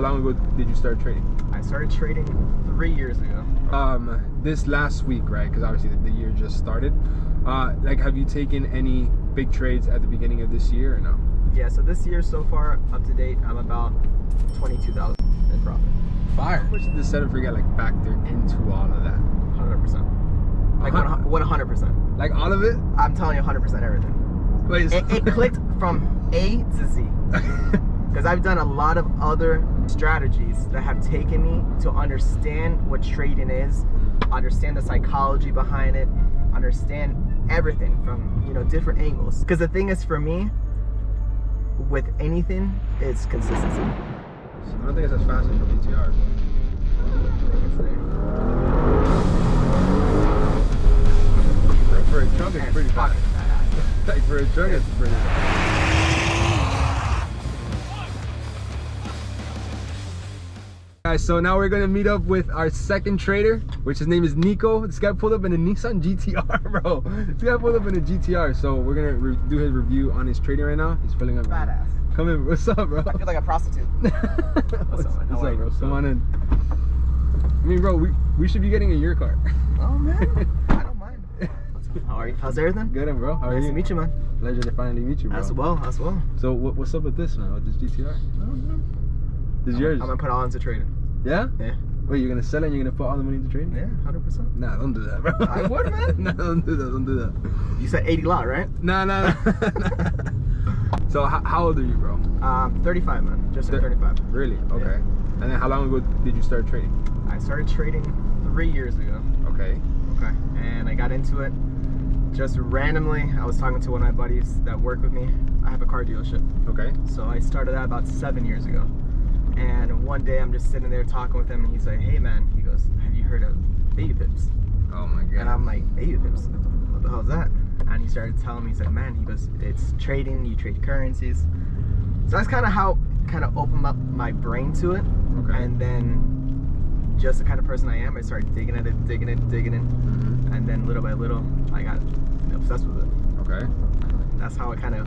How long ago did you start trading? I started trading 3 years ago. This last week, right? Because obviously the year just started. Like, have you taken any big trades at the beginning of this year or no? Yeah, so this year so far, up to date, I'm about 22,000 in profit. Fire. How much did the setup forget like factor into all of that? 100%. Like 100%. Like all of it? I'm telling you 100% everything. Wait, It clicked from A to Z. Because I've done a lot of other strategies that have taken me to understand what trading is, understand the psychology behind it, understand everything from, you know, different angles. Because the thing is, for me, with anything, it's consistency. I don't think it's as fast as your GTR. For a truck, it's pretty fast. Like for a truck, it's pretty fast. Guys, so now we're gonna meet up with our second trader, which his name is Nico. This guy pulled up in a Nissan GTR, bro. This guy pulled up in a GTR, so we're gonna do his review on his trading right now. He's filling up. Badass. Come in, what's up, bro? I feel like a prostitute. What's up, bro? Come on in. I mean, bro, we should be getting in your car. Oh man, I don't mind. How are you? How's everything? Good, bro. How are you? Nice to meet you, man. Pleasure to finally meet you, bro. As well. So what's up with this, man? With this GTR? This is yours? I'm gonna put it all into trading. Yeah? Yeah. Wait, you're gonna sell it and you're gonna put all the money into trading? Yeah, 100%. Nah, don't do that, bro. I would, man. Nah, don't do that. You said 80 lot, right? Nah. So how old are you, bro? 35, man. Just turned 35. Really? Okay. Yeah. And then how long ago did you start trading? I started trading 3 years ago. Okay. And I got into it just randomly. I was talking to one of my buddies that work with me. I have a car dealership. Okay. So I started that about 7 years ago. And one day I'm just sitting there talking with him, and he's like, "Hey man," he goes, "Have you heard of baby pips?" Oh my god. And I'm like, "Baby pips? What the hell is that?" And he started telling me, he's like, "Man," he goes, "it's trading, you trade currencies." So that's kind of how opened up my brain to it. Okay. And then just the kind of person I am, I started digging in. Mm-hmm. And then little by little, I got obsessed with it. Okay. That's how I kind of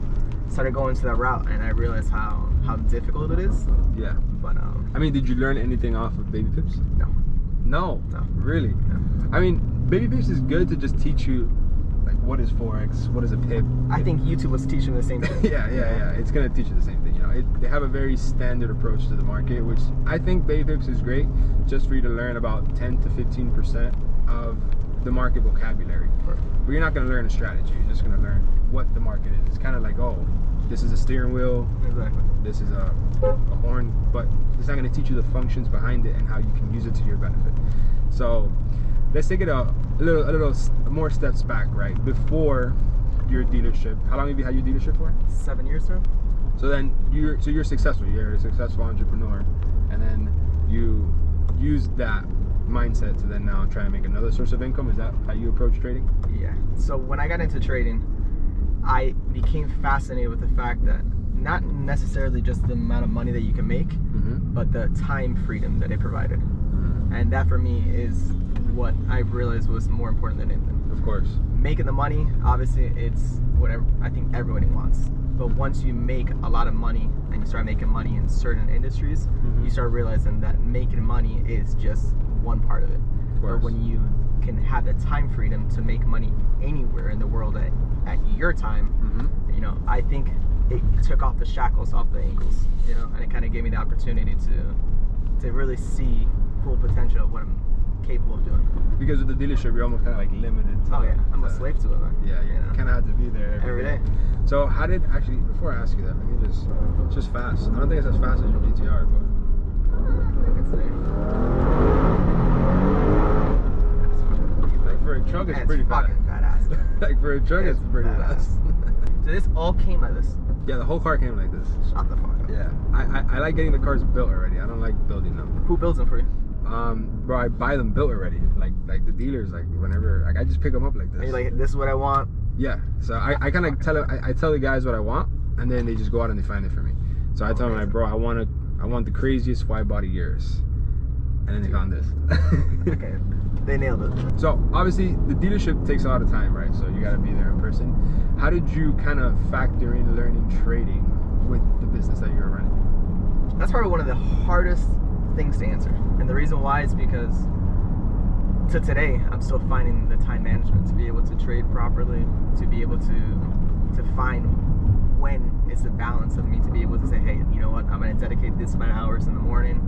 started going to that route, and I realized how difficult it is. Yeah. But I mean, did you learn anything off of baby pips? No. Really? No. I mean, baby pips is good to just teach you, like, what is Forex, what is a pip. I think YouTube was teaching the same thing. yeah. It's gonna teach you the same thing. You know, they have a very standard approach to the market, which I think baby pips is great, just for you to learn about 10 to 15% of the market vocabulary. But you're not gonna learn a strategy. You're just gonna learn what the market is. It's kind of like, oh, this is a steering wheel. Exactly. This is a horn, but it's not going to teach you the functions behind it and how you can use it to your benefit. So let's take it a little more steps back, right? Before your dealership, how long have you had your dealership for? 7 years, sir. So then you're successful. You're a successful entrepreneur, and then you use that mindset to then now try and make another source of income. Is that how you approach trading? Yeah. So when I got into trading, I became fascinated with the fact that not necessarily just the amount of money that you can make, but the time freedom that it provided. And that for me is what I realized was more important than anything. Of course. Making the money, obviously, it's whatever I think everybody wants. But once you make a lot of money and you start making money in certain industries, you start realizing that making money is just one part of it. But when you can have the time freedom to make money anywhere in the world at your time, you know, I think it took off the shackles off the ankles, you know, and it kind of gave me the opportunity to really see full potential of what I'm capable of doing. Because with the dealership, you're almost kind of like limited to, I'm a slave to it, man. Yeah, you kind of have to be there every day. So how did, actually, before I ask you that, let me just fast. I don't think it's as fast as your GTR, but like for a truck, it's pretty fast. Badass. Like for a truck, it's pretty fast. So this all came like this? Yeah, the whole car came like this. Shut the fuck up. Yeah, I like getting the cars built already. I don't like building them. Who builds them for you? Bro, I buy them built already. Like the dealers, like whenever, like I just pick them up like this. And you're like, this is what I want. Yeah. So I kind of tell the guys what I want, and then they just go out and they find it for me. So I tell them, like, bro, I want the craziest wide body yours, and then they found this. Okay. They nailed it. So obviously the dealership takes a lot of time, right? So you got to be there in person. How did you kind of factor in learning trading with the business that you're running? That's probably one of the hardest things to answer. And the reason why is because to today, I'm still finding the time management to be able to trade properly, to be able to find when it's the balance of me to be able to say, hey, you know what, I'm going to dedicate this amount of hours in the morning,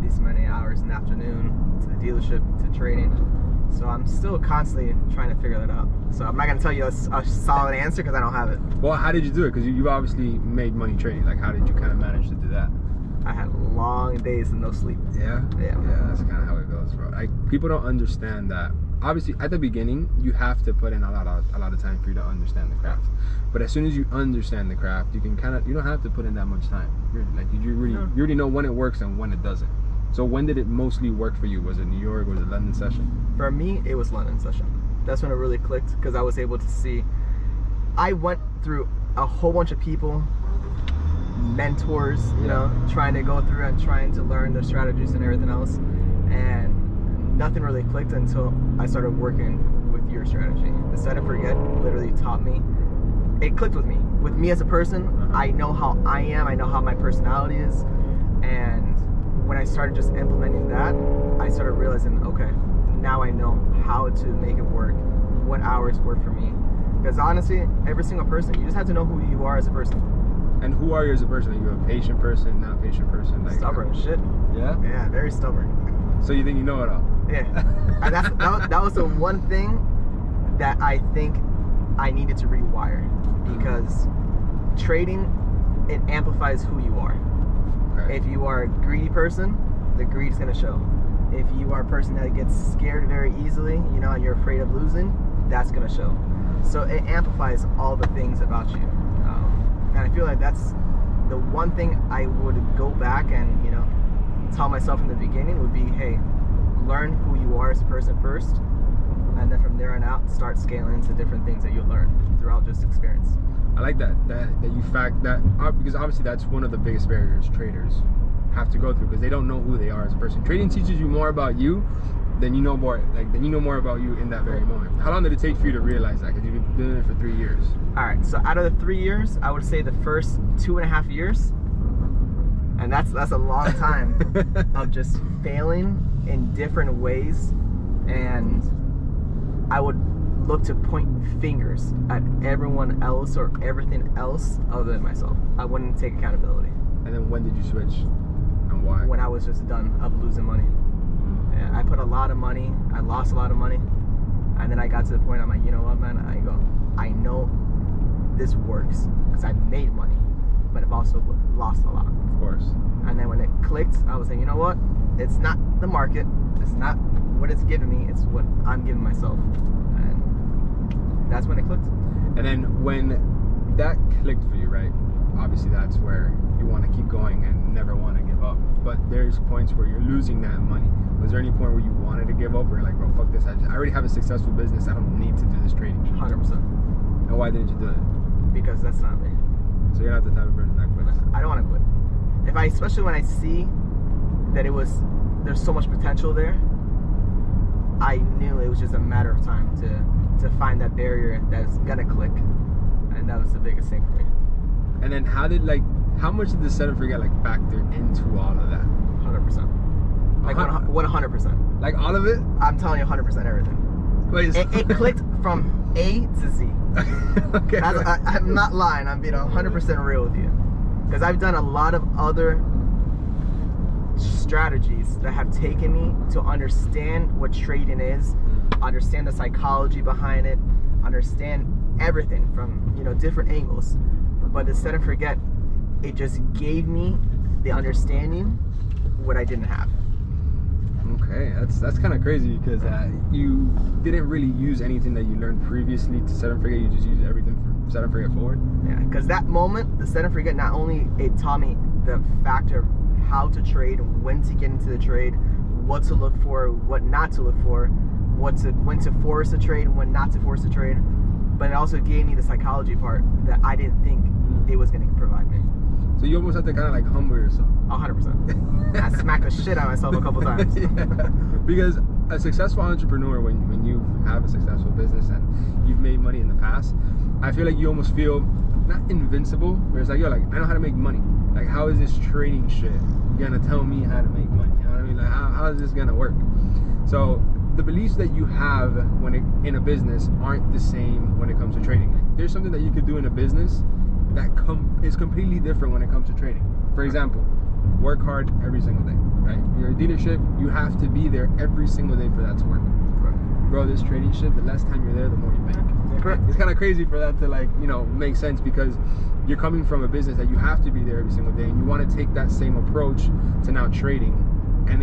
these many hours in the afternoon to the dealership, to trading. So I'm still constantly trying to figure that out. So I'm not going to tell you a solid answer because I don't have it. Well, how did you do it? Because you obviously made money trading. Like, how did you kind of manage to do that? I had long days and no sleep. Yeah? Yeah. Yeah, that's kind of how it goes, bro. Like, people don't understand that. Obviously, at the beginning, you have to put in a lot of time for you to understand the craft. But as soon as you understand the craft, you can you don't have to put in that much time. Like, you already know when it works and when it doesn't. So when did it mostly work for you? Was it New York? Was it London session? For me, it was London session. That's when it really clicked because I was able to see. I went through a whole bunch of people, mentors, you know, trying to go through and trying to learn their strategies and everything else. And nothing really clicked until I started working with your strategy. The Set and Forget literally taught me. It clicked with me. With me as a person, I know how I am. I know how my personality is. And when I started just implementing that, I started realizing, okay, now I know how to make it work, what hours work for me. Because honestly, every single person, you just have to know who you are as a person. And who are you as a person? Are you a patient person, not patient person? Like, stubborn shit. Yeah? Yeah, very stubborn. So you think you know it all? Yeah. And that was the one thing that I think I needed to rewire. Because trading, it amplifies who you are. Okay. If you are a greedy person, the greed is going to show. If you are a person that gets scared very easily, you know, and you're afraid of losing, that's going to show. So it amplifies all the things about you. And I feel like that's the one thing I would go back and, you know, tell myself in the beginning would be, hey, learn who you are as a person first, and then from there on out, start scaling into different things that you'll learn throughout just experience. I like that you fact that, because obviously that's one of the biggest barriers traders have to go through, because they don't know who they are as a person. Trading teaches you more about you than you know more about you in that very moment. How long did it take for you to realize that? Because you've been doing it for 3 years. All right, so out of the 3 years, I would say the first 2.5 years, and that's a long time of just failing in different ways, and I would look to point fingers at everyone else or everything else other than myself. I wouldn't take accountability. And then when did you switch, and why? When I was just done of losing money. Yeah, I put a lot of money, I lost a lot of money, and then I got to the point I'm like, you know what, man, I know this works because I made money, but I've also lost a lot. Of course. And then when it clicked, I was like, you know what, it's not the market, it's not what it's giving me, it's what I'm giving myself. And that's when it clicked. And then when that clicked for you, right, obviously that's where you want to keep going and never want to give up. But there's points where you're losing that money. Was there any point where you wanted to give up, or you're like, bro, fuck this, I already have a successful business, I don't need to do this trading shit? 100%. And why didn't you do it? Because that's not me. So you're not the type of person that quits? I don't want to quit. Especially when I see that there's so much potential there, I knew it was just a matter of time to find that barrier that's gonna click, and that was the biggest thing for me. And then how much did the Set and Forget factor into all of that? 100%. Like 100%. Like all of it? I'm telling you 100% everything. Wait, it clicked from A to Z. Okay. I'm not lying. I'm being 100% real with you. Because I've done a lot of other strategies that have taken me to understand what trading is, understand the psychology behind it, understand everything from, you know, different angles. But the Set and Forget, it just gave me the understanding what I didn't have. Okay, that's kind of crazy, because you didn't really use anything that you learned previously to Set and Forget. You just used everything from Set and Forget forward. Yeah, because that moment, the Set and Forget, not only it taught me the factor of how to trade, when to get into the trade, what to look for, what not to look for, when to force a trade, when not to force a trade, but it also gave me the psychology part that I didn't think it was going to provide me. So you almost have to kind of humble yourself. 100%. I smacked the shit out of myself a couple times. Yeah. Because a successful entrepreneur, when you have a successful business and you've made money in the past, I feel like you almost feel not invincible, but it's like, yo, I know how to make money. Like, how is this trading shit gonna tell me how to make money? You know what I mean? Like, how is this gonna work? So the beliefs that you have in a business aren't the same when it comes to trading. There's something that you could do in a business that is completely different when it comes to trading. For example, work hard every single day, right? You're a dealership, you have to be there every single day for that to work. Right. Bro, this trading shit, the less time you're there, the more you make. Yeah, correct. It's kind of crazy for that to, like, you know, make sense, because you're coming from a business that you have to be there every single day, and you want to take that same approach to now trading, and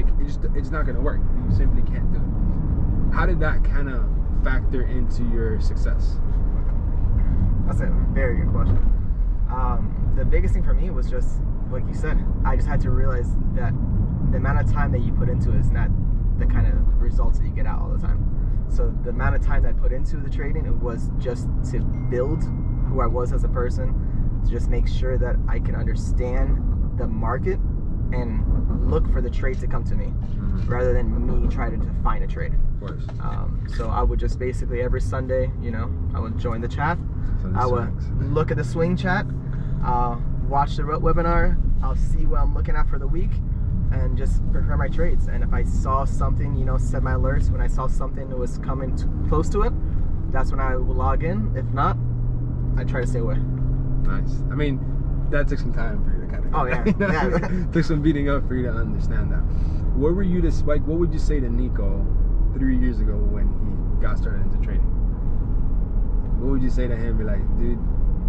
it's not going to work. You simply can't do it. How did that kind of factor into your success? That's a very good question. The biggest thing for me was just, like you said, I just had to realize that the amount of time that you put into it is not the kind of results that you get out all the time. So the amount of time that I put into the trading, it was just to build who I was as a person, to just make sure that I can understand the market and look for the trade to come to me, rather than me trying to find a trade. Of course. So I would just basically every Sunday, you know, I would join the chat. I would look at the swing chat, watch the webinar. I'll see what I'm looking at for the week, and just prepare my trades. And if I saw something, you know, set my alerts. When I saw something that was coming close to it, that's when I will log in. If not, I try to stay away. Nice. I mean, that took some time for you to kind of. Oh yeah. Took some beating up for you to understand that. What were you to like? What would you say to Nico 3 years ago when he got started into trading? What would you say to him? Be like, dude,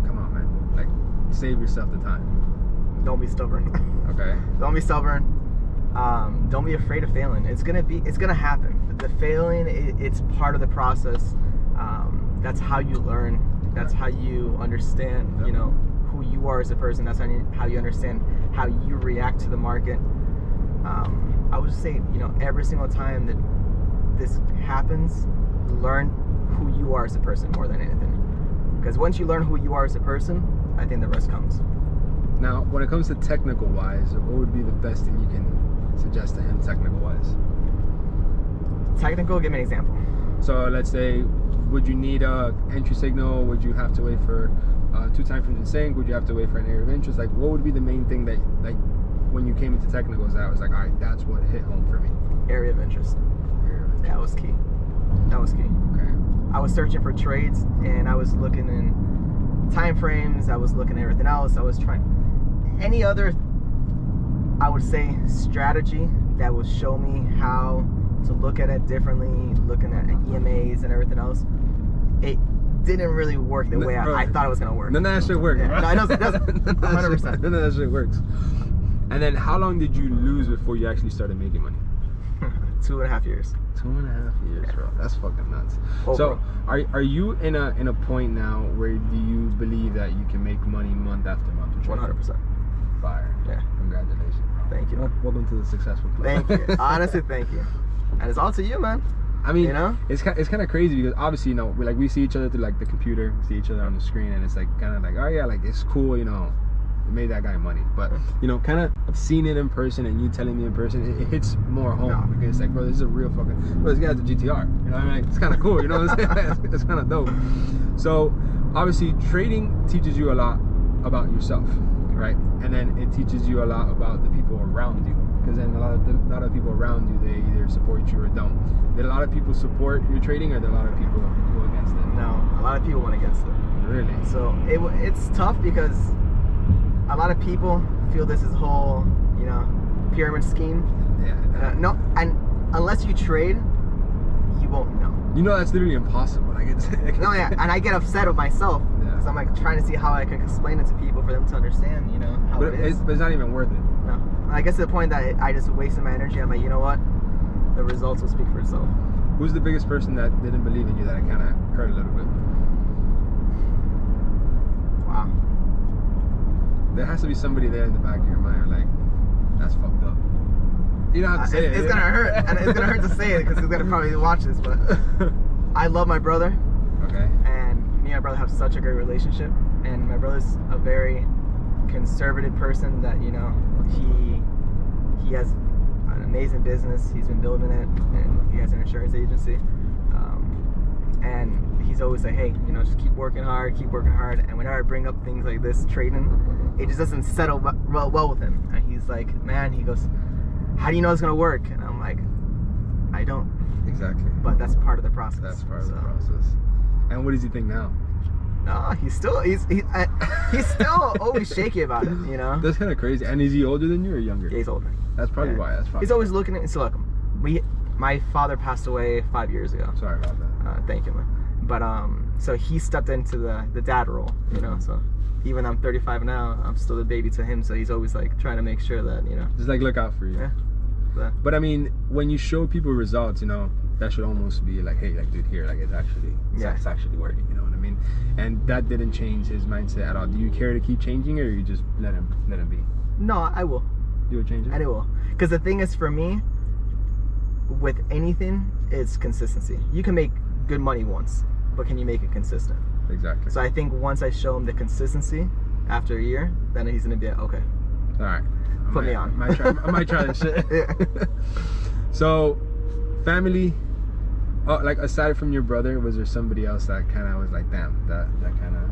come on, man. Like, save yourself the time. Don't be stubborn. Okay. Don't be stubborn. Don't be afraid of failing. It's gonna happen. The failing, it's part of the process. That's how you learn. That's how you understand, you know, who you are as a person. That's how you understand how you react to the market. I would just say, you know, every single time that this happens, learn who you are as a person more than anything. Because once you learn who you are as a person, I think the rest comes. Now, when it comes to technical wise, what would be the best thing you can suggest to him technical wise? Technical, give me an example. So let's say, would you need a entry signal? Would you have to wait for 2 time frames in sync? Would you have to wait for an area of interest? Like, what would be the main thing that, like, when you came into technicals, that was like, all right, that's what hit home for me? Area of interest. That was key. That was key. Okay. I was searching for trades, and I was looking in time frames. I was looking at everything else. I was trying any other, I would say, strategy that would show me how to look at it differently, looking at EMAs and everything else. It didn't really work the way I thought it was gonna work. None of that shit works. Yeah. No, it doesn't. 100%. None of that shit works. And then how long did you lose before you actually started making money? 2.5 years. 2.5 years, bro. That's fucking nuts. Oh, so, bro. are you in a point now where do you believe that you can make money month after month? 100%. Fire. Yeah. Congratulations. Thank you. Welcome to the successful club. Thank you. Honestly, thank you. And it's all to you, man. I mean, you know, it's kind of crazy because obviously, you know, we see each other through like the computer, we see each other on the screen, and it's like kind of like, oh yeah, like it's cool, you know, it made that guy money. But you know, kind of seeing it in person and you telling me in person, it hits more home because it's like, bro, this is a real fucking, bro, this guy's a GTR. You know what I mean? Like, it's kind of cool. You know what I'm saying? It's kind of dope. So obviously, trading teaches you a lot about yourself, right? And then it teaches you a lot about the people around you. Because then a lot of people around you, they either support you or don't. Did a lot of people support your trading, or did a lot of people go against it? No, a lot of people went against it. Really? So it's tough because a lot of people feel this is whole, you know, pyramid scheme. Yeah. No, and unless you trade, you won't know. You know that's literally impossible. Like it's. No, yeah, and I get upset with myself because I'm like trying to see how I can explain it to people for them to understand, you know, how it is. But it's not even worth it. No. I guess to the point that I just wasted my energy. I'm like, you know what? The results will speak for itself. Who's the biggest person that didn't believe in you that I kind of hurt a little bit? Wow. There has to be somebody there in the back of your mind, like, that's fucked up. You don't have to say it. It's gonna hurt, and it's gonna hurt to say it because he's gonna probably watch this. But I love my brother. Okay. And me and my brother have such a great relationship, and my brother's a very conservative person that, you know, he has an amazing business. He's been building it, and he has an insurance agency. And he's always like, hey, you know, just keep working hard. And whenever I bring up things like this, trading, it just doesn't settle well with him. And he's like, man, he goes, how do you know it's gonna work? And I'm like, I don't. Exactly. But that's part of the process. That's part of the process. And what does he think now? No, he's still always shaky about it, you know. That's kind of crazy. And is he older than you or younger? Yeah, he's older. That's probably why. He's always looking at. So look, my father passed away 5 years ago. Sorry about that. Thank you, man. But so he stepped into the dad role, you know. So even though I'm 35 now, I'm still the baby to him. So he's always like trying to make sure that, you know, just like look out for you. Yeah. But I mean, when you show people results, you know, that should almost be like, hey, like, dude, here, like, it's actually working. You know what I mean? And that didn't change his mindset at all. Do you care to keep changing, or you just let him be? No, I will. You will change it? I will. Because the thing is, for me, with anything, it's consistency. You can make good money once, but can you make it consistent? Exactly. So I think once I show him the consistency after a year, then he's gonna be like, okay. All right. Put me on. I might try this shit. Yeah. So, family. Oh, like aside from your brother, was there somebody else that kind of was like, damn, that kind of,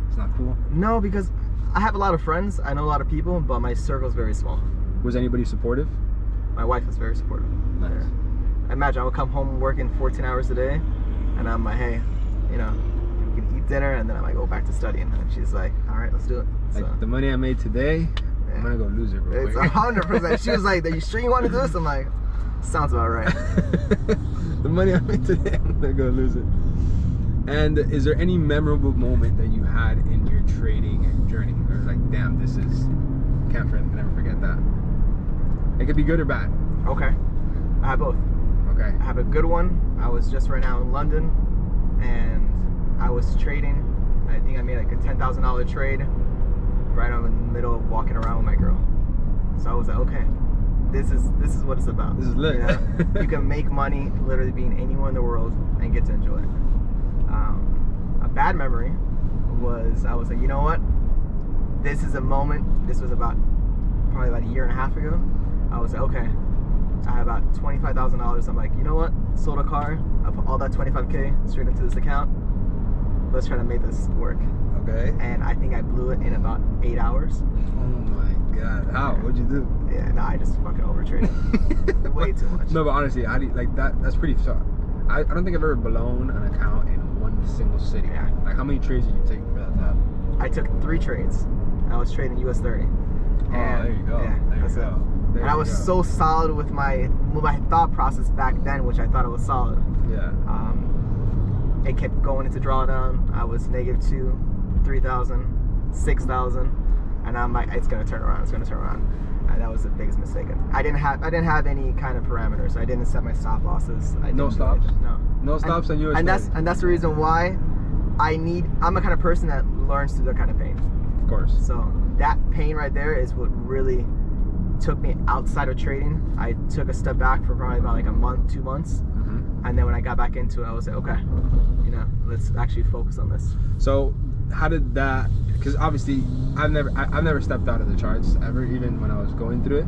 it's not cool? No, because I have a lot of friends. I know a lot of people, but my circle is very small. Was anybody supportive? My wife is very supportive. Nice. Yeah. Imagine I would come home working 14 hours a day, and I'm like, hey, you know, we can eat dinner, and then I might go back to studying. And she's like, all right, let's do it. Like, so, the money I made today, I'm gonna go lose it real quick. It's 100%. She was like, are you sure you want to do this? I'm like, sounds about right. The money I made today, I'm gonna go lose it. And is there any memorable moment that you had in your trading journey? Or like, damn, this is, can't never forget that. It could be good or bad. Okay. I have both. Okay. I have a good one. I was just right now in London, and I was trading. I think I made like a $10,000 trade right on the middle of walking around with my girl. So I was like, okay, this is what it's about. This is lit. You know? You can make money literally being anywhere in the world and get to enjoy it. A bad memory was, I was like, you know what? This is a moment. This was probably about a year and a half ago. I was like, okay, I have about $25,000. I'm like, you know what? Sold a car. I put all that 25K straight into this account. Let's try to make this work. Okay. And I think I blew it in about 8 hours. Oh my God. How? What'd you do? Yeah, no, I just fucking overtraded. Way too much. No, but honestly, how do you, like that's pretty tough. I don't think I've ever blown an account in one single city. Yeah. Like, how many trades did you take for that to happen? I took 3 trades. I was trading US 30. Oh, there you go. Yeah, there you go. And I was so solid with my thought process back then, which I thought it was solid. Yeah. It kept going into drawdown. I was -2, 3,000, 6,000, and I'm like, it's gonna turn around. It's gonna turn around. And that was the biggest mistake. I didn't have any kind of parameters. I didn't set my stop losses. No stops. No stops on US. And that's the reason why I'm a kind of person that learns through that kind of pain. Of course. So that pain right there is what really took me outside of trading. I took a step back for probably about like a month, 2 months. Mm-hmm. And then when I got back into it, I was like, okay, you know, let's actually focus on this. So how did that, because obviously I've never stepped out of the charts ever, even when I was going through it.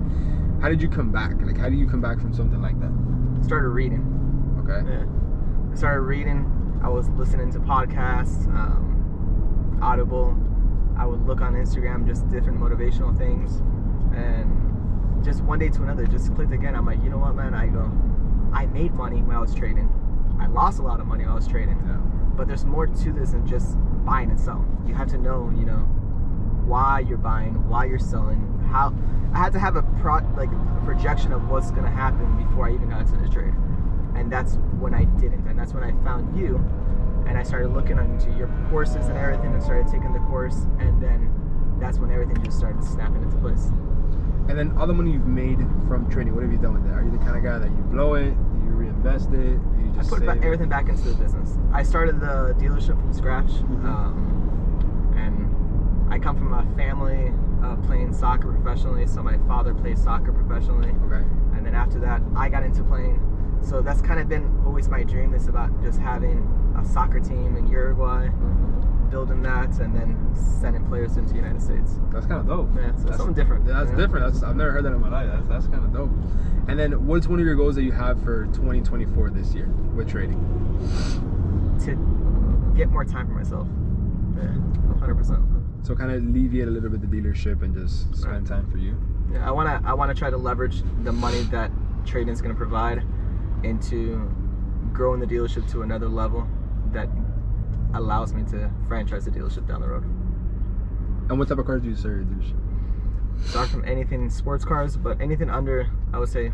How did you come back? Like, how do you come back from something like that? Started reading. Okay. Yeah. I started reading. I was listening to podcasts, Audible. I would look on Instagram, just different motivational things. And just one day to another, just clicked again. I'm like, you know what, man? I made money when I was trading. I lost a lot of money when I was trading. Yeah. But there's more to this than just buying and selling. You have to know, you know, why you're buying, why you're selling, how. I had to have a projection of what's gonna happen before I even got into the trade. And that's when I didn't. And that's when I found you, and I started looking into your courses and everything, and started taking the course. And then that's when everything just started snapping into place. And then all the money you've made from trading, what have you done with it? Are you the kind of guy that you blow it, do you reinvest it, do you just I put everything back into the business. I started the dealership from scratch, and I come from a family playing soccer professionally, so my father plays soccer professionally. Okay. And then after that, I got into playing. So that's kind of been always my dream, is about just having a soccer team in Uruguay, building that, and then sending players into the United States. That's kind of dope. Yeah, so something different. That's different. I've never heard that in my life. That's kind of dope. And then what's one of your goals that you have for 2024 this year with trading? To get more time for myself. Yeah, 100%. So kind of alleviate a little bit the dealership and just spend time for you. Yeah, I wanna try to leverage the money that trading is gonna provide into growing the dealership to another level that allows me to franchise the dealership down the road. And what type of cars do you sell your dealership? Start from anything sports cars, but anything under, I would say,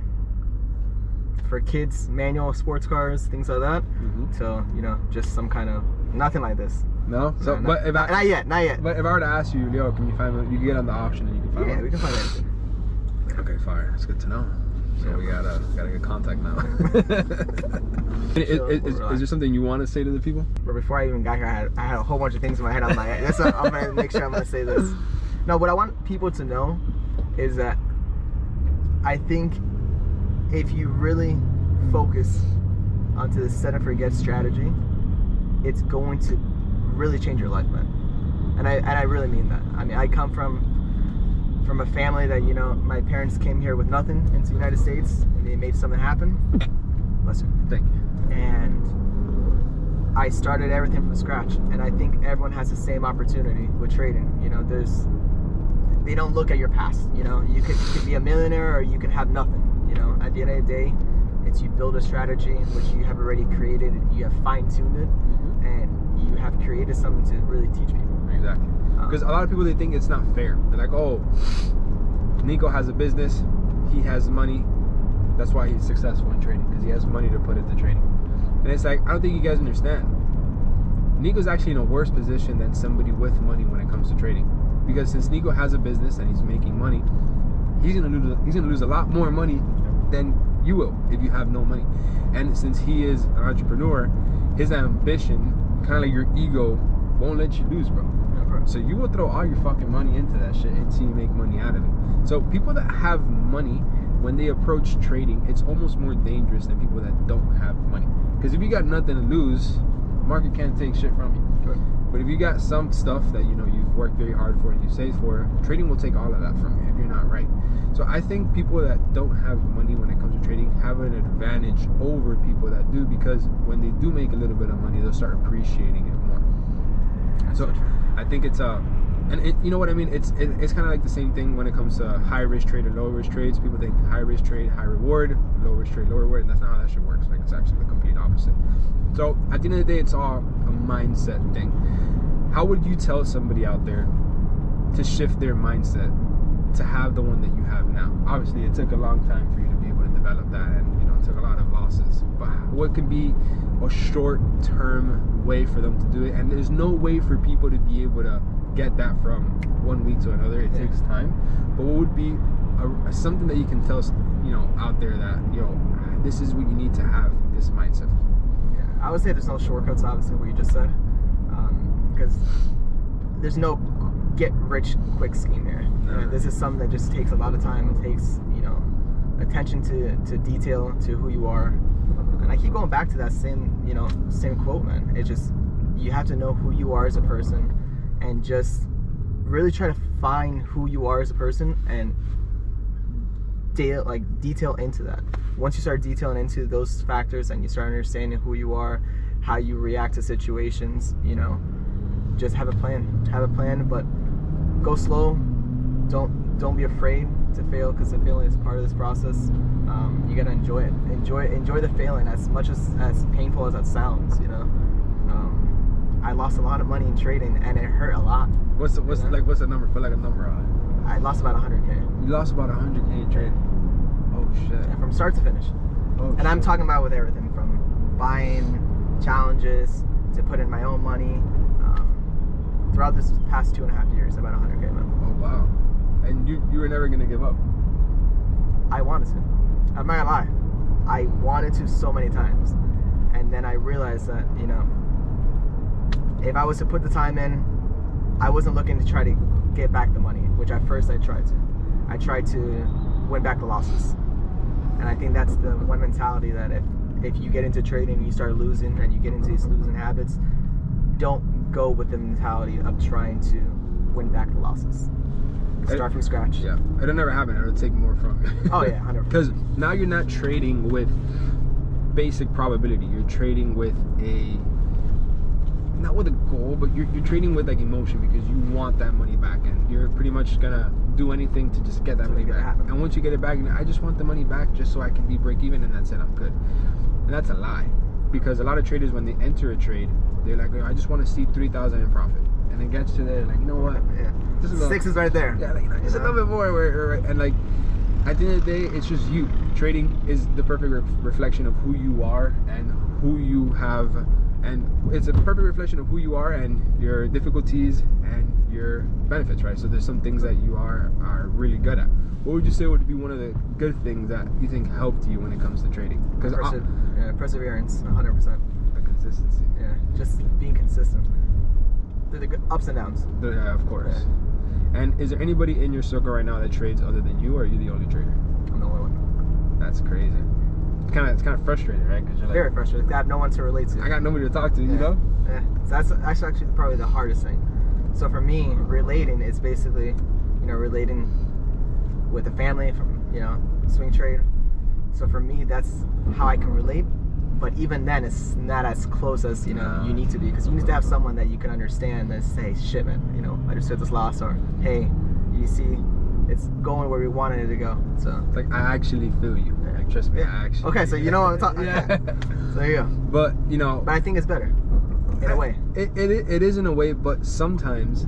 for kids, manual sports cars, things like that. So, you know, just some kind of, nothing like this. No? So, No, but if I, not yet. But if I were to ask you, Leo, can you find, you can get on the auction and you can find Yeah, one? we can find anything. Okay, fire. That's good to know. So Yeah. we gotta get contact now. Is there something you want to say to the people? But before I even got here, I had a whole bunch of things in my head. I'm like, I'm gonna make sure I'm gonna say this. No, what I want people to know is that I think if you really focus onto the set and forget strategy, it's going to really change your life, man. And I really mean that. I mean, I come from a family that, you know, my parents came here with nothing into the United States and they made something happen. Bless you. Thank you. And I started everything from scratch. And I think everyone has the same opportunity with trading. You know, they don't look at your past. You know, you could be a millionaire or you could have nothing. You know, at the end of the day, it's you build a strategy which you have already created, you have fine-tuned it, and you have created something to really teach people. Exactly. Because a lot of people, they think it's not fair. They're like, oh, Nico has a business, he has money, that's why he's successful in trading, because he has money to put into trading. And it's like, I don't think you guys understand. Nico's actually in a worse position than somebody with money when it comes to trading. Because since Nico has a business and he's making money, he's gonna lose a lot more money than you will if you have no money. And since he is an entrepreneur, his ambition, kind of like your ego, won't let you lose, bro. So you will throw all your fucking money into that shit until you make money out of it. So people that have money, when they approach trading, it's almost more dangerous than people that don't have money. Because if you got nothing to lose, the market can't take shit from you. Sure. But if you got some stuff that, you know, you've worked very hard for and you saved for, trading will take all of that from you if you're not right. So I think people that don't have money when it comes to trading have an advantage over people that do, because when they do make a little bit of money, they'll start appreciating it more. So I think it's you know what I mean? It's kind of like the same thing when it comes to high risk trade and low risk trades. People think high risk trade, high reward, low risk trade, low reward, and that's not how that shit works. Like, it's actually the complete opposite. So at the end of the day, it's all a mindset thing. How would you tell somebody out there to shift their mindset to have the one that you have now? Obviously, it took a long time for you to be able to develop that, and, you know, it took a lot of losses. But what can be a short-term way for them to do it? And there's no way for people to be able to get that from 1 week to another. It takes time. But what would be something that you can tell, you know, out there that, you know, this is what you need to have this mindset? Yeah, I would say there's no shortcuts, obviously, what you just said, because there's no get-rich-quick scheme here. You know, this is something that just takes a lot of time. It takes, you know, attention to detail, to who you are. And I keep going back to that same quote, man. It's just, you have to know who you are as a person, and just really try to find who you are as a person and detail into that. Once you start detailing into those factors and you start understanding who you are, how you react to situations, you know, just have a plan, but go slow. Don't be afraid to fail, because the failing is part of this process. You gotta enjoy it. Enjoy the failing, as much as painful as that sounds, you know. I lost a lot of money in trading, and it hurt a lot. What's the number? Put like a number on it. I lost about 100K. You lost about 100K in trading. Oh shit. Yeah, from start to finish. Oh, and I'm talking about with everything from buying challenges to putting my own money. Throughout this past 2.5 years, about 100K, man. Oh wow. And you were never gonna give up? I wanted to. I'm not gonna lie. I wanted to so many times. And then I realized that, you know, if I was to put the time in, I wasn't looking to try to get back the money, which at first I tried to. I tried to win back the losses. And I think that's the one mentality that if you get into trading and you start losing and you get into these losing habits, don't go with the mentality of trying to win back the losses. Start from scratch. Yeah, it'll never happen. It'll take more from you. Oh yeah, 100%. Because now you're not trading with basic probability. You're trading with a not with a goal, but you're trading with like emotion because you want that money back, and you're pretty much gonna do anything to just get that money back. And once you get it back, I just want the money back just so I can be break even, and that's it, I'm good. And that's a lie, because a lot of traders, when they enter a trade, they're like, I just want to see 3,000 in profit, and it gets to there, like, you know what? Yeah. Just a 6 is right there. Yeah, like, just a little bit more, and like, at the end of the day, it's just you. Trading is the perfect reflection of who you are and who you have, and it's a perfect reflection of who you are and your difficulties and your benefits, right? So there's some things that you are really good at. What would you say would be one of the good things that you think helped you when it comes to trading? Because perseverance, 100%. The consistency. Yeah, just being consistent. The ups and downs. Yeah, of course. Yeah. And is there anybody in your circle right now that trades other than you, or are you the only trader? I'm the only one. That's crazy. It's kind of frustrating, right? Because you're like, very frustrating. I have no one to relate to. I got nobody to talk to, you know? Yeah. So that's actually probably the hardest thing. So for me, relating is basically, relating with a family from, swing trade. So for me, that's how I can relate. But even then, it's not as close as you need to be, because you need to have someone that you can understand that say, shit, man, I just took this loss, or hey, you see, it's going where we wanted it to go. So like, I actually feel you. Yeah. Like, trust me, yeah. I actually. Okay, so you know what I'm talking. Yeah. So there you go. But But I think it's better, in a way. It is in a way, but sometimes,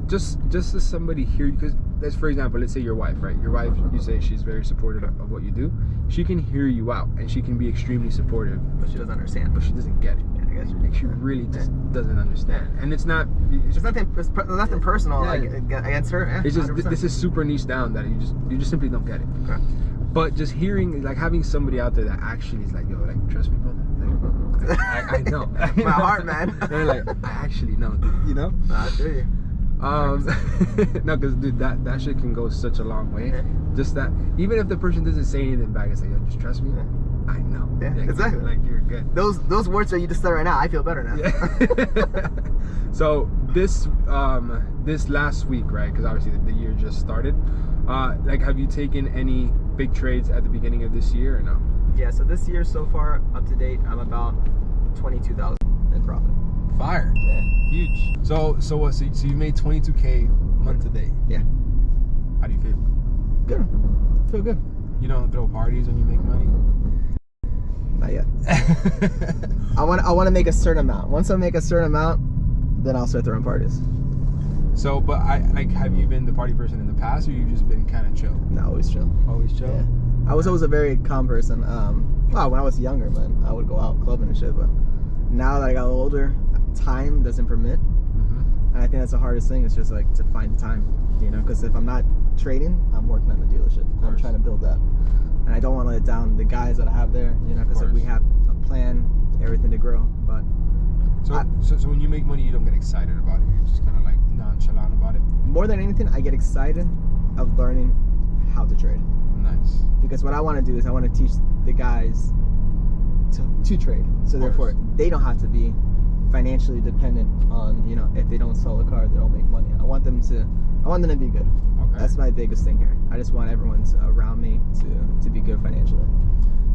just as somebody here, because let's, for example, let's say your wife, right? Your wife, you say she's very supportive of what you do. She can hear you out, and she can be extremely supportive, but she doesn't understand. But she doesn't get it. Yeah, I guess like, she really just doesn't understand. And it's not. It's nothing personal against her. Yeah, it's just 100%. This is super niche down that you just simply don't get it. Okay. But just hearing, like, having somebody out there that actually is like, yo, like, trust me, brother. Like, I know. My heart, man. They're like, I actually know. I feel you. No, because dude, that shit can go such a long way. Yeah. Just that, even if the person doesn't say anything back, it's like, yo, just trust me. Yeah. I know. Yeah, exactly. Like, you're good. Those words that you just said right now, I feel better now. Yeah. So this last week, right? Because obviously the year just started. Like, have you taken any big trades at the beginning of this year or no? Yeah. So this year so far, up to date, I'm about 22,000 in profit. Fire. Yeah. Huge. So what? So you made 22K month to date. Yeah. How do you feel? Good. Feel good. You don't throw parties when you make money? Not yet. I want to make a certain amount. Once I make a certain amount, then I'll start throwing parties. So, but have you been the party person in the past, or you've just been kind of chill? No, always chill. Always chill? Yeah. I was always a very calm person. Well, when I was younger, man, I would go out clubbing and shit, but now that I got older, time doesn't permit. And I think that's the hardest thing, is just like to find time, because if I'm not trading, I'm working on the dealership. I'm trying to build that. And I don't want to let down the guys that I have there, because we have a plan, everything to grow. But so when you make money, you don't get excited about it. You're just kind of like nonchalant about it. More than anything, I get excited of learning how to trade. Nice. Because what I want to do is I want to teach the guys to trade. So therefore, they don't have to be financially dependent on, if they don't sell a car, they don't make money. I want them to be good. Okay. That's my biggest thing here. I just want everyone around me to be good financially.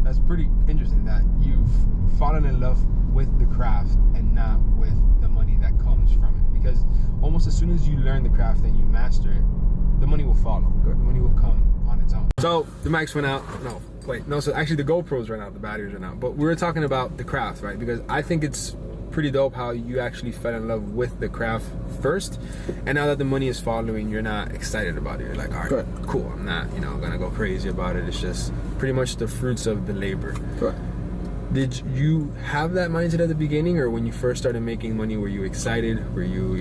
That's pretty interesting that you've fallen in love with the craft and not with the money that comes from it. Because almost as soon as you learn the craft and you master it, the money will follow. The money will come on its own. So the mics went out. So actually the GoPros ran out, the batteries ran out. But we were talking about the craft, right? Because I think it's pretty dope how you actually fell in love with the craft first, and now that the money is following, you're not excited about it. You're like, all right, cool, I'm not gonna go crazy about it. It's just pretty much the fruits of the labor. Correct. Did you have that mindset at the beginning, or when you first started making money, were you excited? Were you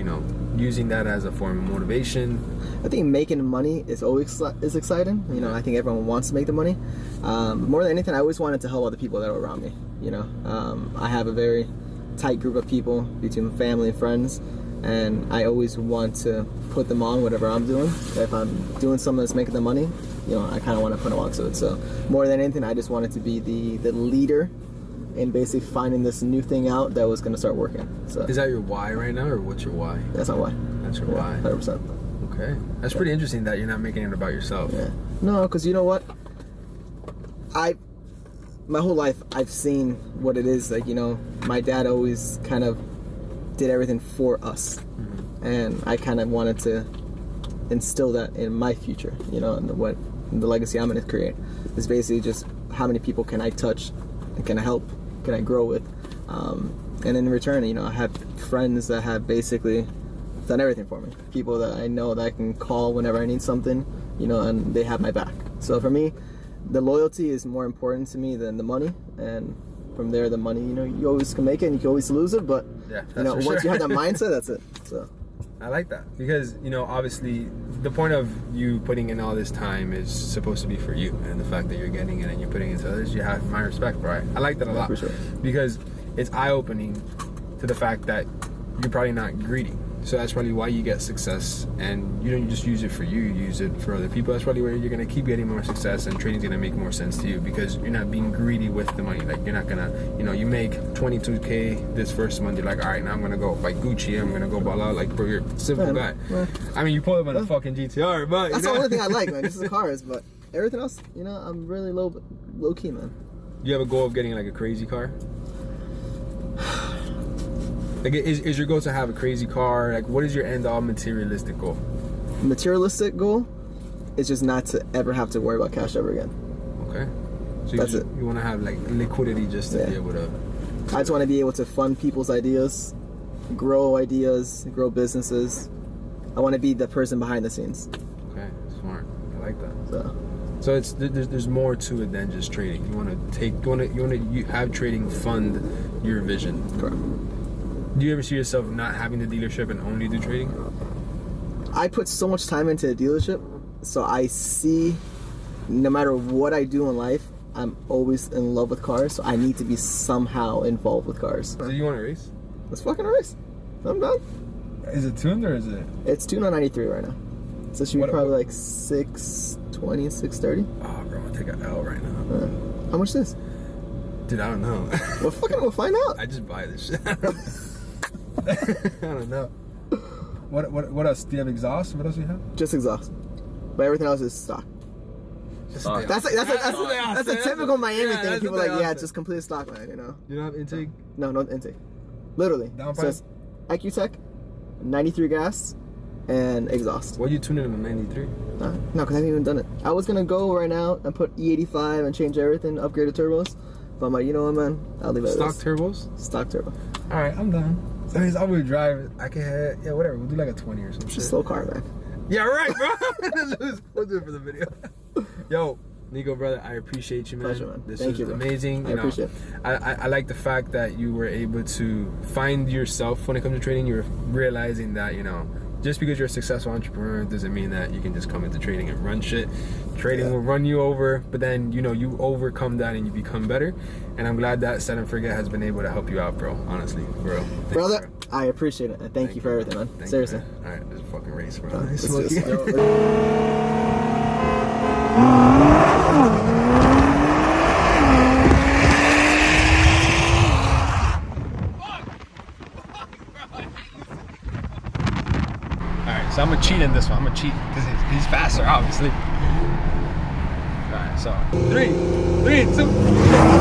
using that as a form of motivation? I think making money is always exciting. I think everyone wants to make the money. More than anything, I always wanted to help other people that are around me. I have a very tight group of people between family and friends, and I always want to put them on whatever I'm doing. If I'm doing something that's making them money, I kind of want to put them on to it. So more than anything, I just wanted to be the leader in basically finding this new thing out that was going to start working. So is that your why right now, or what's your why? That's my why. That's your why. 100%. Okay, that's pretty interesting that you're not making it about yourself. Yeah. No, because you know what? My whole life I've seen what it is like. My dad always kind of did everything for us. And I kind of wanted to instill that in my future, you know, and the legacy I'm going to create is basically just how many people can I touch and can I help, can I grow with, and in return, you know, I have friends that have basically done everything for me, people that I know that I can call whenever I need something, you know, and they have my back. So for me, the loyalty is more important to me than the money, and from there, the money, you know, you always can make it and you can always lose it, but Yeah, you know, once you have that mindset, that's it. So I like that because, you know, obviously the point of you putting in all this time is supposed to be for you, and the fact that you're getting it and you're putting it into others, you have my respect, right? I like that a lot, for sure. because it's eye-opening to the fact that you're probably not greedy. So that's probably why you get success, and you don't just use it for you use it for other people. That's probably where you're going to keep getting more success, and trading's going to make more sense to you because you're not being greedy with the money. Like, you're not going to, you know, you make 22K this first month, you're like, all right, now I'm going to go buy Gucci, I'm going to go ball out. Like, bro, you're a simple guy. I mean, you pull up on a fucking GTR, but that's the only thing I like, man, just the cars, but everything else, you know, I'm really low key, man. You have a goal of getting like a crazy car? Like, is your goal to have a crazy car? Like, what is your end-all materialistic goal? Materialistic goal is just not to ever have to worry about cash ever again. Okay. So That's it. You want to have like liquidity just to be able to... I just want to be able to fund people's ideas, grow businesses. I want to be the person behind the scenes. Okay, smart. I like that. So it's there's more to it than just trading. You want to have trading fund your vision. Correct. Do you ever see yourself not having the dealership and only do trading? I put so much time into the dealership, so I see no matter what I do in life, I'm always in love with cars, so I need to be somehow involved with cars. So you want to race? Let's fucking race. I'm done. Is it tuned or is it? It's tuned on 93 right now. So it should be probably like 620, 630. Oh, bro, I'm gonna take an L right now. How much is this? Dude, I don't know. We'll find out. I just buy this shit. I don't know. What else? Do you have exhaust? What else do you have? Just exhaust. But everything else is stock. Stock. That's a typical Miami thing. People are like, yeah, it's just complete stock, man, you know. You don't have intake? No intake. Literally. Downpipe? So it's IQ-Tech, 93 gas, and exhaust. Why'd you tune it in a 93? No, because I haven't even done it. I was gonna go right now and put E85 and change everything, upgrade the turbos. But I'm like, you know what, man? I'll leave it Stock as turbos? Stock turbo. All right, I'm done. So I will drive. I can have, yeah, whatever. We'll do like a 20 or something. It's a slow car, man. Yeah, right, bro. We'll do it for the video. Yo, Nico, brother, I appreciate you, man. Pleasure, man. This Thank was you, bro. amazing. I appreciate it. I like the fact that you were able to find yourself when it comes to trading. You're realizing that, you know, just because you're a successful entrepreneur doesn't mean that you can just come into trading and run shit. Trading will run you over, but then, you know, you overcome that and you become better. And I'm glad that Set and Forget has been able to help you out, bro. Honestly, bro. Brother, I appreciate it. And thank you for everything, man. Seriously. You, man. All right, this is a fucking race, bro. Let's do this. Alright, so I'm gonna cheat in this one. I'm gonna cheat because he's faster, obviously. Alright, so 3, 2.